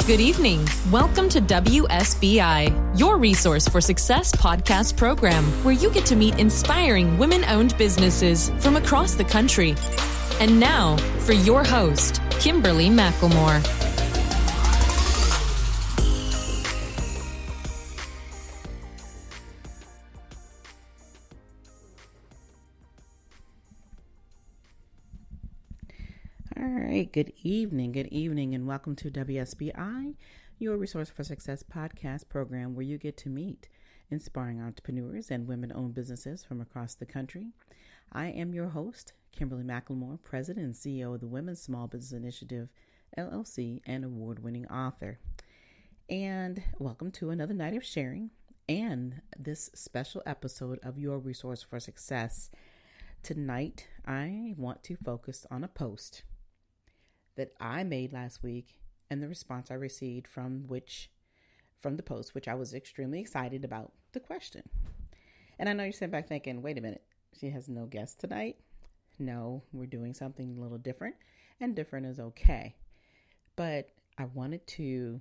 Good evening. Welcome to WSBI, your resource for success podcast program, where you get to meet inspiring women-owned businesses from across the country. And now, for your host, Kimberly McLemore. All right, good evening, and welcome to WSBI, your Resource for Success podcast program, where you get to meet inspiring entrepreneurs and women-owned businesses from across the country. I am your host, Kimberly McLemore, President and CEO of the Women's Small Business Initiative, LLC, and award-winning author. And welcome to another night of sharing and this special episode of your Resource for Success. Tonight, I want to focus on a post that I made last week and the response I received from the post, which I was extremely excited about the question. And I know you're sitting back thinking, wait a minute, she has no guest tonight. No, we're doing something a little different, and different is okay. But I wanted to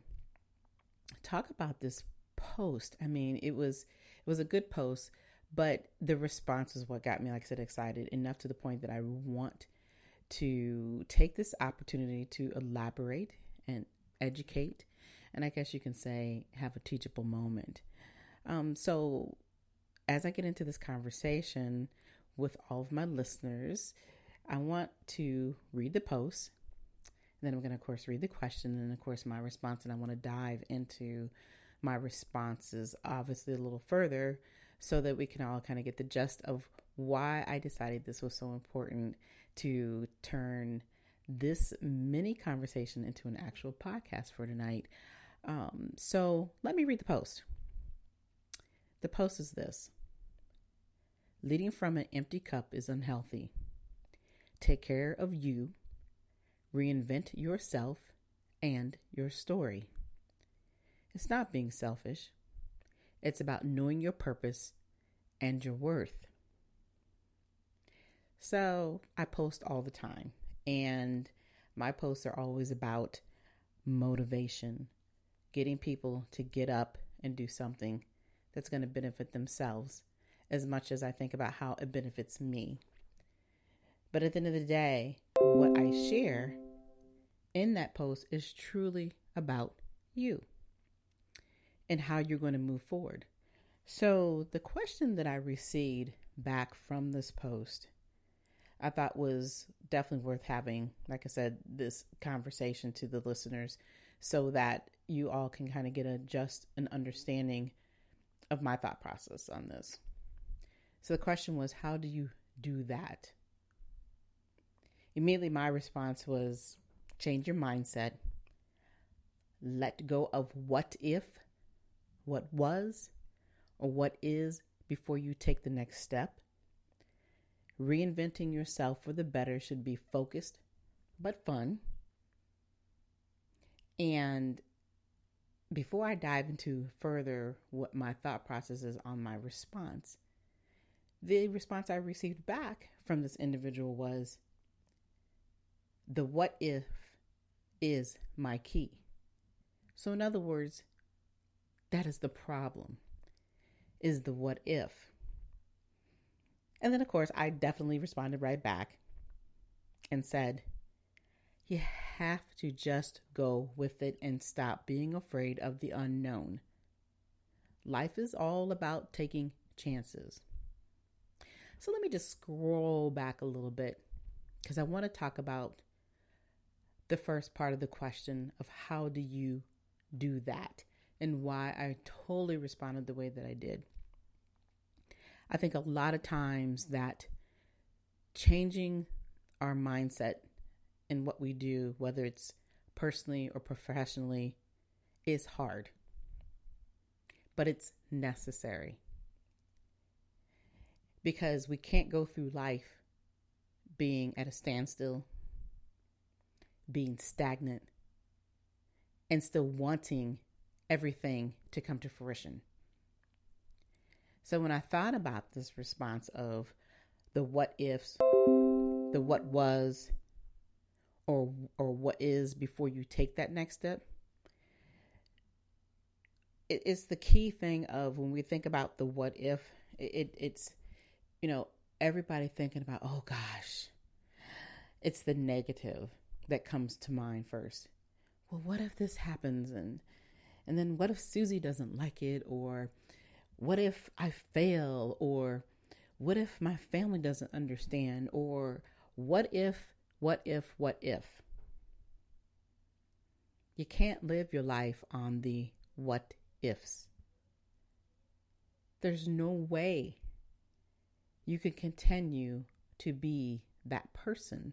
talk about this post. I mean, it was a good post, but the response is what got me, like I said, excited enough to the point that I want to take this opportunity to elaborate and educate, and I guess you can say have a teachable moment. So as I get into this conversation with all of my listeners, I want to read the post, and then I'm going to, of course, read the question, and of course, my response, and I want to dive into my responses, obviously, a little further so that we can all kind of get the gist of why I decided this was so important to turn this mini conversation into an actual podcast for tonight. So let me read the post. The post is this: leading from an empty cup is unhealthy. Take care of you, reinvent yourself and your story. It's not being selfish. It's about knowing your purpose and your worth. So I post all the time, and my posts are always about motivation, getting people to get up and do something that's going to benefit themselves as much as I think about how it benefits me. But at the end of the day, what I share in that post is truly about you and how you're going to move forward. So the question that I received back from this post, I thought was definitely worth having, like I said, this conversation to the listeners so that you all can kind of get an understanding of my thought process on this. So the question was, how do you do that? Immediately, my response was, change your mindset. Let go of what if, what was, or what is before you take the next step. Reinventing yourself for the better should be focused but fun. And before I dive into further what my thought process is on my response, the response I received back from this individual was, the what if is my key. So in other words, that is the problem, is the what if. And then, of course, I definitely responded right back and said, you have to just go with it and stop being afraid of the unknown. Life is all about taking chances. So let me just scroll back a little bit, because I want to talk about the first part of the question of how do you do that and why I totally responded the way that I did. I think a lot of times that changing our mindset in what we do, whether it's personally or professionally, is hard, but it's necessary, because we can't go through life being at a standstill, being stagnant, and still wanting everything to come to fruition. So when I thought about this response of the what ifs, the what was, or what is before you take that next step, it's the key thing of when we think about the what if, it's, everybody thinking about, oh gosh, it's the negative that comes to mind first. Well, what if this happens? And then what if Susie doesn't like it? Or what if I fail? Or what if my family doesn't understand? Or what if? You can't live your life on the what ifs. There's no way you can continue to be that person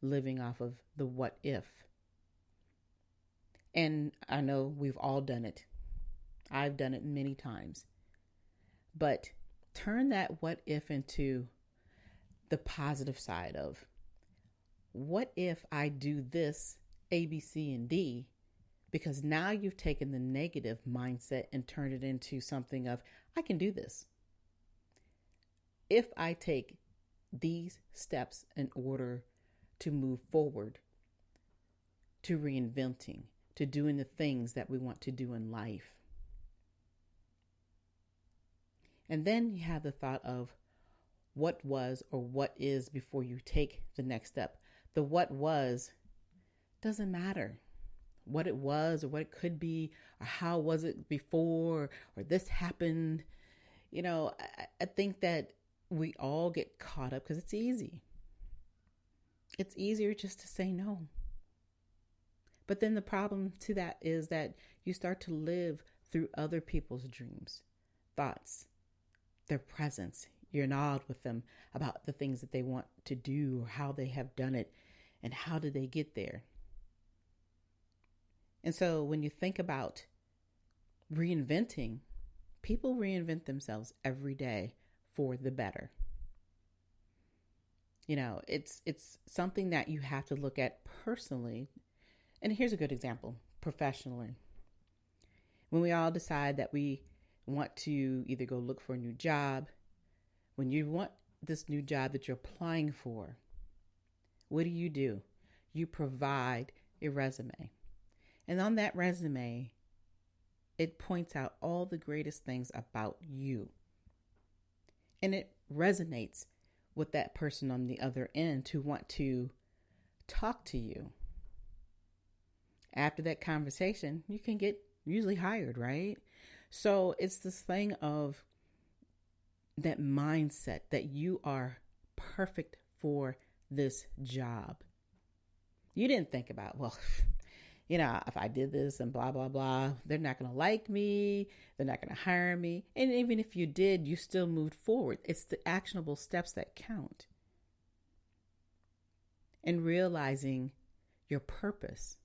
living off of the what if. And I know we've all done it. I've done it many times. But turn that what if into the positive side of, what if I do this A, B, C, and D? Because now you've taken the negative mindset and turned it into something of, I can do this. If I take these steps in order to move forward, to reinventing, to doing the things that we want to do in life. And then you have the thought of what was or what is before you take the next step. The what was doesn't matter. What it was or what it could be, or how was it before, or this happened. I think that we all get caught up because it's easy. It's easier just to say no. But then the problem to that is that you start to live through other people's dreams, thoughts, their presence. You're in awe with them about the things that they want to do or how they have done it and how did they get there. And so when you think about reinventing, people reinvent themselves every day for the better. It's something that you have to look at personally. And here's a good example, professionally. When we all decide that we want to either go look for a new job, when you want this new job that you're applying for, what do? You provide a resume. And on that resume, it points out all the greatest things about you. And it resonates with that person on the other end to want to talk to you. After that conversation, you can get usually hired, right? So it's this thing of that mindset that you are perfect for this job. You didn't think about, if I did this and blah, blah, blah, they're not going to like me. They're not going to hire me. And even if you did, you still moved forward. It's the actionable steps that count. And realizing your purpose.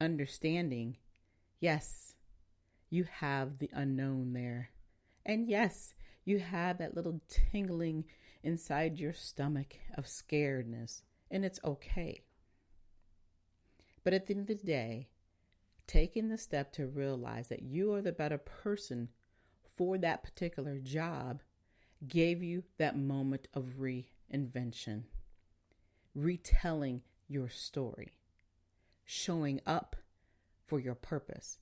Understanding, yes, you have the unknown there. And yes, you have that little tingling inside your stomach of scaredness. And it's okay. But at the end of the day, taking the step to realize that you are the better person for that particular job gave you that moment of reinvention, retelling your story, showing up for your purpose,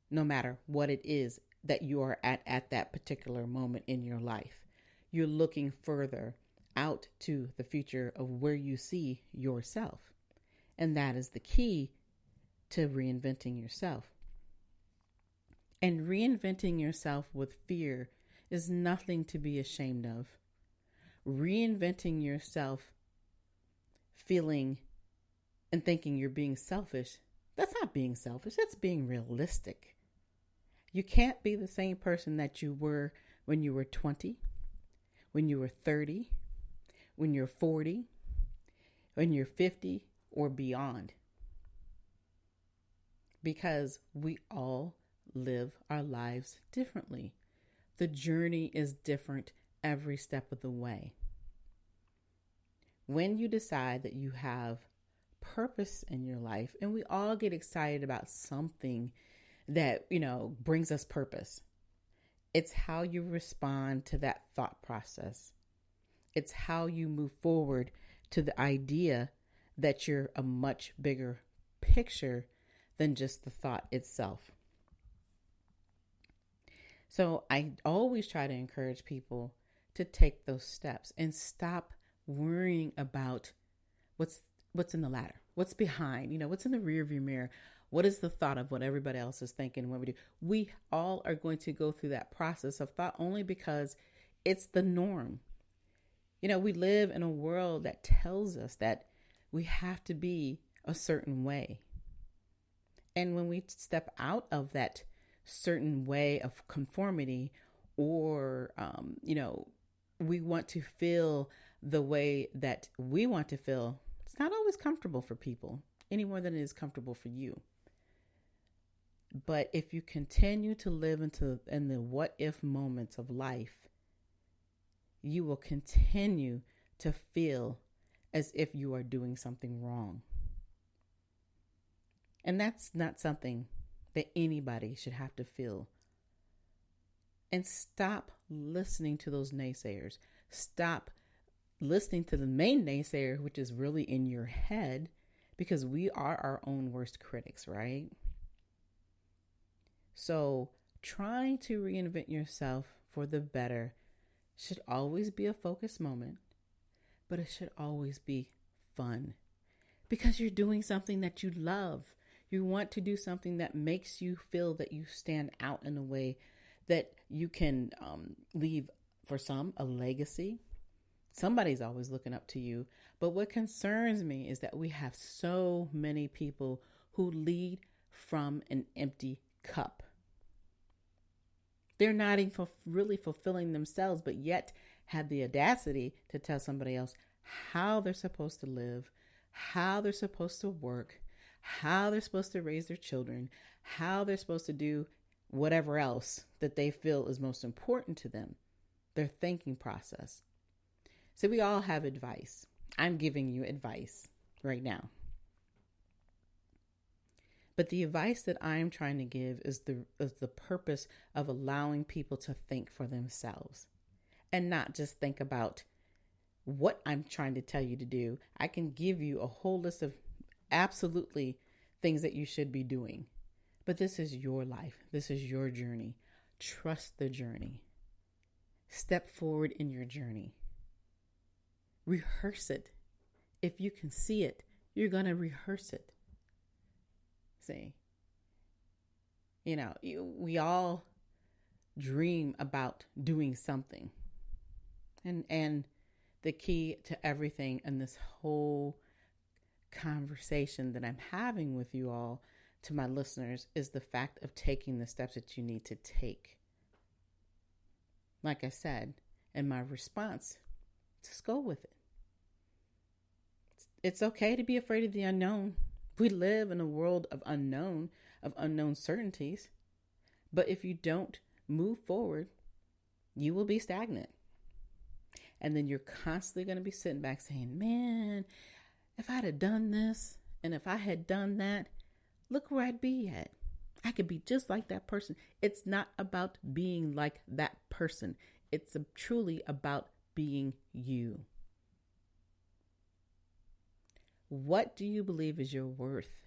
no matter what it is that you are at that particular moment in your life. You're looking further out to the future of where you see yourself. And that is the key to reinventing yourself. And reinventing yourself with fear is nothing to be ashamed of. Reinventing yourself feeling and thinking you're being selfish, that's not being selfish, that's being realistic. You can't be the same person that you were when you were 20, when you were 30, when you're 40, when you're 50, or beyond. Because we all live our lives differently. The journey is different every step of the way. When you decide that you have purpose in your life, and we all get excited about something that, brings us purpose. It's how you respond to that thought process. It's how you move forward to the idea that you're a much bigger picture than just the thought itself. So I always try to encourage people to take those steps and stop worrying about what's in the ladder, what's behind, what's in the rear view mirror. What is the thought of what everybody else is thinking when we do? We all are going to go through that process of thought only because it's the norm. We live in a world that tells us that we have to be a certain way. And when we step out of that certain way of conformity, or, we want to feel the way that we want to feel, it's not always comfortable for people any more than it is comfortable for you. But if you continue to live in the what if moments of life, you will continue to feel as if you are doing something wrong. And that's not something that anybody should have to feel. And stop listening to those naysayers. Stop listening to the main naysayer, which is really in your head, because we are our own worst critics, right? So trying to reinvent yourself for the better should always be a focus moment, but it should always be fun because you're doing something that you love. You want to do something that makes you feel that you stand out in a way that you can leave, for some, a legacy. Somebody's always looking up to you. But what concerns me is that we have so many people who lead from an empty cup. They're not even really fulfilling themselves, but yet have the audacity to tell somebody else how they're supposed to live, how they're supposed to work, how they're supposed to raise their children, how they're supposed to do whatever else that they feel is most important to them, their thinking process. So we all have advice. I'm giving you advice right now. But the advice that I'm trying to give is the purpose of allowing people to think for themselves and not just think about what I'm trying to tell you to do. I can give you a whole list of absolutely things that you should be doing. But this is your life. This is your journey. Trust the journey. Step forward in your journey. Rehearse it. If you can see it, you're going to rehearse it. See, we all dream about doing something. And the key to everything in this whole conversation that I'm having with you all, to my listeners, is the fact of taking the steps that you need to take. Like I said, in my response, just go with it. It's okay to be afraid of the unknown. We live in a world of unknown certainties. But if you don't move forward, you will be stagnant. And then you're constantly going to be sitting back saying, man, if I'd have done this and if I had done that, look where I'd be at. I could be just like that person. It's not about being like that person. It's truly about being you. What do you believe is your worth?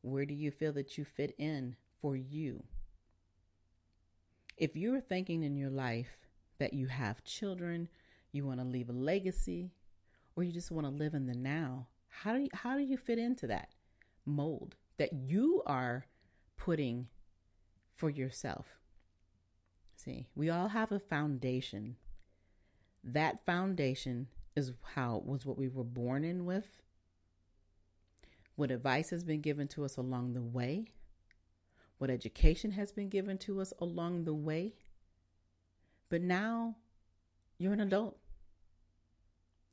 Where do you feel that you fit in for you? If you're thinking in your life that you have children, you want to leave a legacy, or you just want to live in the now, how do you fit into that mold that you are putting for yourself? See, we all have a foundation. That foundation was what we were born in with. What advice has been given to us along the way, what education has been given to us along the way. But now you're an adult.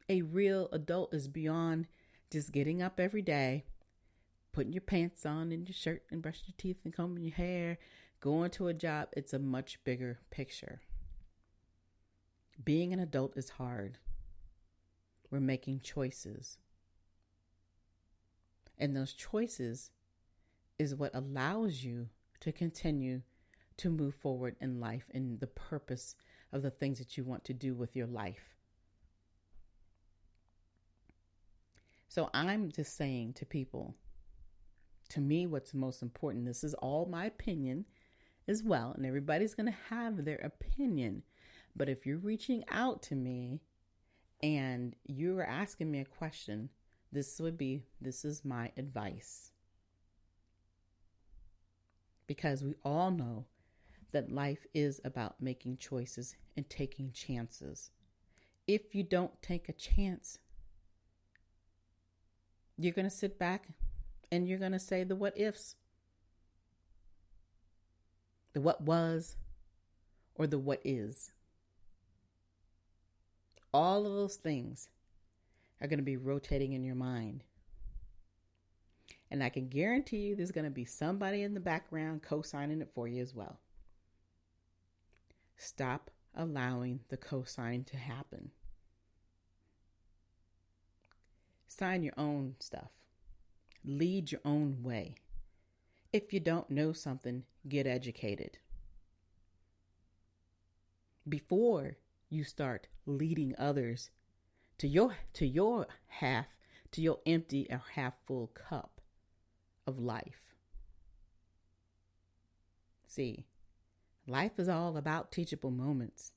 A real adult is beyond just getting up every day, putting your pants on and your shirt and brushing your teeth and combing your hair, going to a job. It's a much bigger picture. Being an adult is hard. We're making choices. And those choices is what allows you to continue to move forward in life and the purpose of the things that you want to do with your life. So I'm just saying to people, To me, what's most important, this is all my opinion as well, and everybody's going to have their opinion. But if you're reaching out to me and you're asking me a question, this is my advice. Because we all know that life is about making choices and taking chances. If you don't take a chance, you're going to sit back and you're going to say the what ifs, the what was, or the what is. All of those things are going to be rotating in your mind. And I can guarantee you there's going to be somebody in the background co-signing it for you as well. Stop allowing the co-sign to happen. Sign your own stuff. Lead your own way. If you don't know something, get educated. Before you start leading others to your empty or half full cup of life. See, life is all about teachable moments.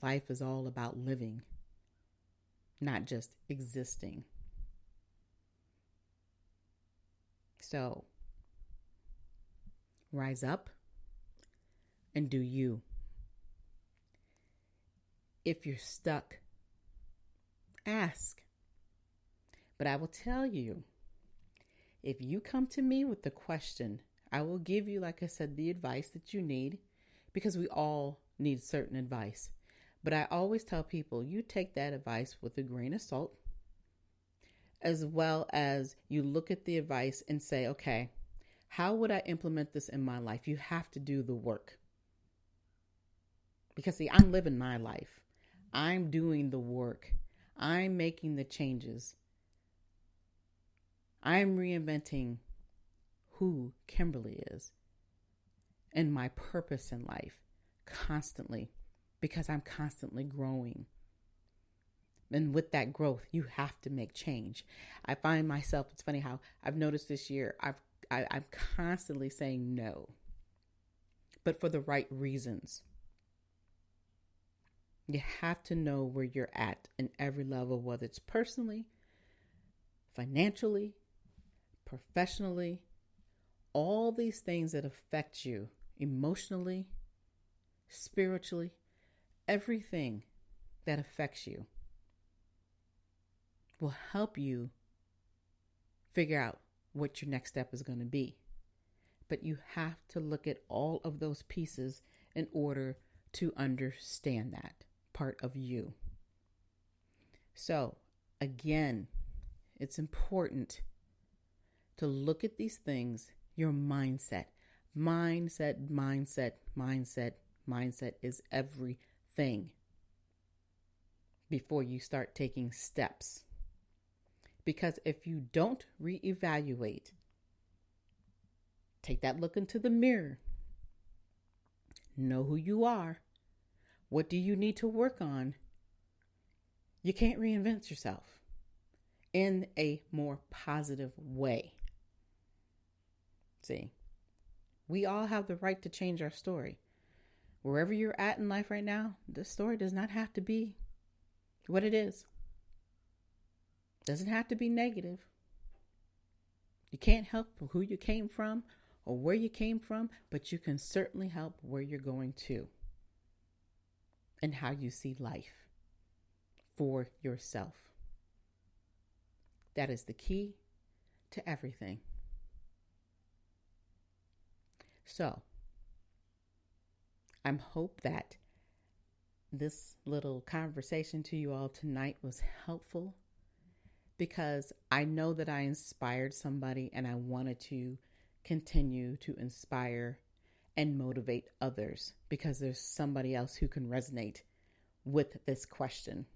Life is all about living, not just existing. So, rise up and do you. If you're stuck, ask. But I will tell you, if you come to me with the question, I will give you, like I said, the advice that you need, because we all need certain advice. But I always tell people, you take that advice with a grain of salt, as well as you look at the advice and say, okay, how would I implement this in my life? You have to do the work. Because see, I'm living my life. I'm doing the work. I'm making the changes. I'm reinventing who Kimberly is and my purpose in life constantly, because I'm constantly growing. And with that growth, you have to make change. I find myself, it's funny how I've noticed this year, I'm constantly saying no, but for the right reasons. You have to know where you're at in every level, whether it's personally, financially, professionally, all these things that affect you emotionally, spiritually, everything that affects you will help you figure out what your next step is going to be. But you have to look at all of those pieces in order to understand that part of you. So, again, it's important to look at these things, your mindset. Mindset is everything before you start taking steps. Because if you don't reevaluate, take that look into the mirror, know who you are, what do you need to work on, you can't reinvent yourself in a more positive way. See, we all have the right to change our story. Wherever you're at in life right now, the story does not have to be what it is. Doesn't have to be negative. You can't help who you came from or where you came from, but you can certainly help where you're going to and how you see life for yourself. That is the key to everything. So, I hope that this little conversation to you all tonight was helpful, because I know that I inspired somebody, and I wanted to continue to inspire and motivate others, because there's somebody else who can resonate with this question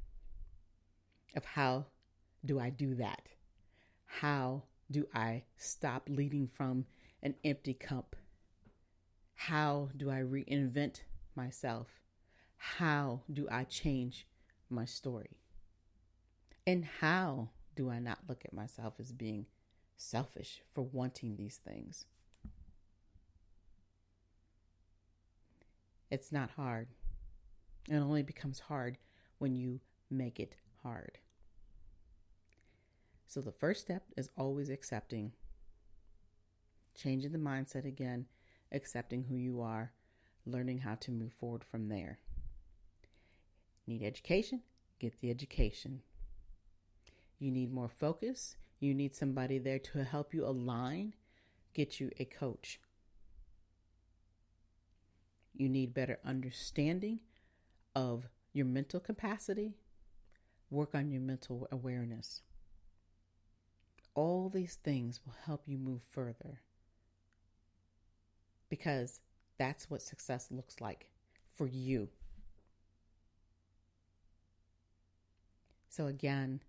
of how do I do that? How do I stop leading from an empty cup? How do I reinvent myself? How do I change my story? And how do I not look at myself as being selfish for wanting these things. It's not hard. It only becomes hard when you make it hard. So the first step is always accepting. Changing the mindset again, accepting who you are, learning how to move forward from there. Need education? Get the education. You need more focus? You need somebody there to help you align? Get you a coach. You need better understanding of your mental capacity? Work on your mental awareness. All these things will help you move further, because that's what success looks like for you. So again,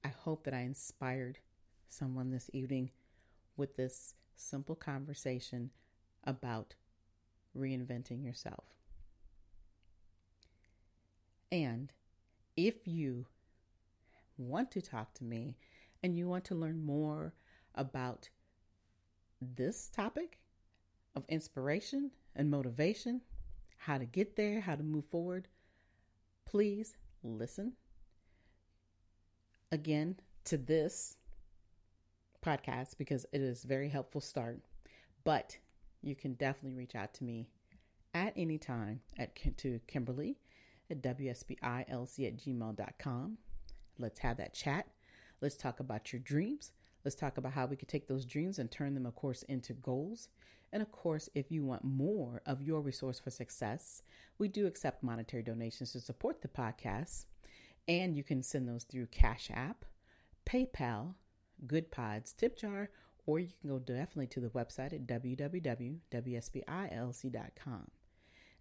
I hope that I inspired someone this evening with this simple conversation about reinventing yourself. And if you want to talk to me and you want to learn more about this topic of inspiration and motivation, how to get there, how to move forward, please listen again to this podcast, because it is a very helpful start. But you can definitely reach out to me at any time to Kimberly at WSBILC@gmail.com. Let's have that chat. Let's talk about your dreams. Let's talk about how we could take those dreams and turn them, of course, into goals. And of course, if you want more of your resource for success, we do accept monetary donations to support the podcast. And you can send those through Cash App, PayPal, Good Pods, Tip Jar, or you can go definitely to the website at www.wsbilc.com.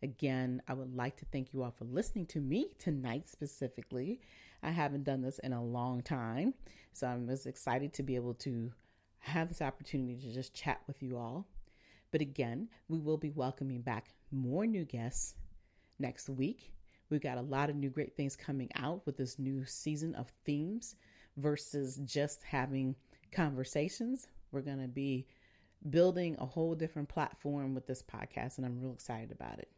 Again, I would like to thank you all for listening to me tonight specifically. I haven't done this in a long time, so I'm just excited to be able to have this opportunity to just chat with you all. But again, we will be welcoming back more new guests next week. We've got a lot of new great things coming out with this new season of themes versus just having conversations. We're going to be building a whole different platform with this podcast, and I'm real excited about it.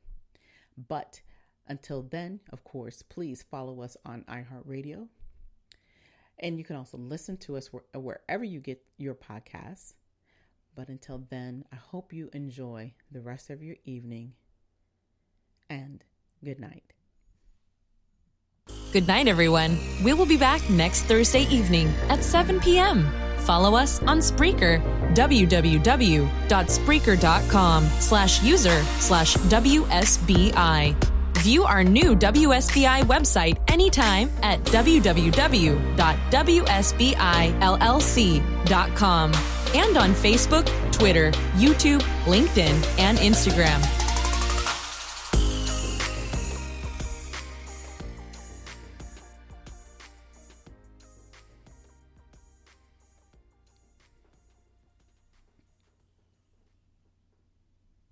But until then, of course, please follow us on iHeartRadio. And you can also listen to us wherever you get your podcasts. But until then, I hope you enjoy the rest of your evening, and good night. Good night, everyone. We will be back next Thursday evening at 7 p.m. Follow us on Spreaker, www.spreaker.com/user/WSBI. View our new WSBI website anytime at www.wsbillc.com and on Facebook, Twitter, YouTube, LinkedIn, and Instagram.